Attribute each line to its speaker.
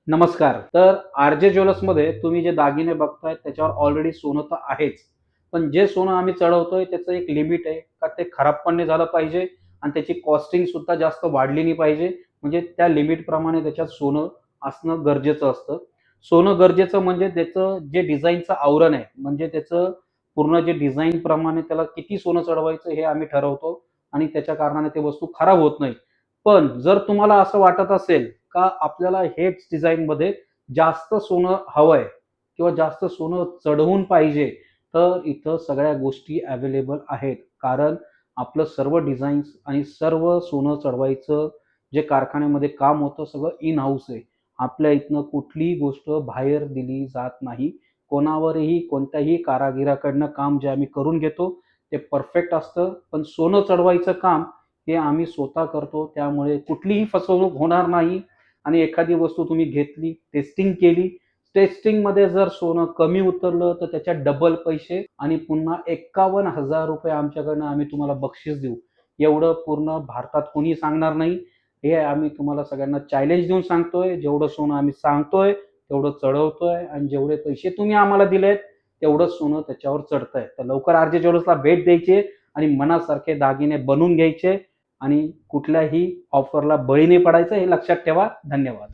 Speaker 1: नमस्कार. तर आर.जे. ज्वेलर्समध्ये तुम्ही जे दागिने बघताय त्याच्यावर ऑलरेडी सोनं तर आहेच. पण जे सोनं आम्ही चढवतोय त्याचं एक लिमिट आहे का ते खराब पण नाही झालं पाहिजे आणि त्याची कॉस्टिंग सुद्धा जास्त वाढली नाही पाहिजे. म्हणजे त्या लिमिटप्रमाणे त्याच्यात सोनं असणं गरजेचं असतं. सोनं गरजेचं म्हणजे त्याचं जे डिझाइनचं आवरण आहे, म्हणजे त्याचं पूर्ण जे डिझाइनप्रमाणे त्याला किती सोनं चढवायचं हे आम्ही ठरवतो आणि त्याच्या कारणाने ते वस्तू खराब होत नाही. पण जर तुम्हाला असं वाटत असेल का आपल्याला हेच डिझाइनमध्ये जास्त सोनं हवंय किंवा जास्त सोनं चढवून पाहिजे, तर इथं सगळ्या गोष्टी अवेलेबल आहेत. कारण आपलं सर्व डिझाईन्स आणि सर्व सोनं चढवायचं जे कारखान्यामध्ये काम होतं सगळं इन हाऊस आहे. आपल्या इथनं कुठलीही गोष्ट बाहेर दिली जात नाही. कोणावरही कोणत्याही कारागिराकडनं काम जे आम्ही करून घेतो ते परफेक्ट असतं. पण सोनं चढवायचं काम हे आम्ही स्वतः करतो. त्यामुळे कुठलीही फसवणूक होणार नाही आणि एखादी वस्तू तुम्ही घेतली, टेस्टिंग केली, टेस्टिंगमध्ये जर सोनं कमी उतरलं तर त्याच्यात डबल पैसे आणि पुन्हा ₹51,000 आमच्याकडनं आम्ही तुम्हाला बक्षीस देऊ. एवढं पूर्ण भारतात कोणी सांगणार नाही. हे आम्ही तुम्हाला सगळ्यांना चॅलेंज देऊन सांगतोय. जेवढं सोनं आम्ही सांगतोय, तेवढं चढवतोय आणि जेवढे पैसे तुम्ही आम्हाला दिलेत, तेवढंच सोनं त्याच्यावर चढतंय. तर लवकर आर.जे. ज्वेलर्सला भेट द्यायची आणि मनासारखे दागिने बनवून घ्यायचे आणि कुठल्याही ऑफरला बळी नाही पडायचं हे लक्षात ठेवा. धन्यवाद.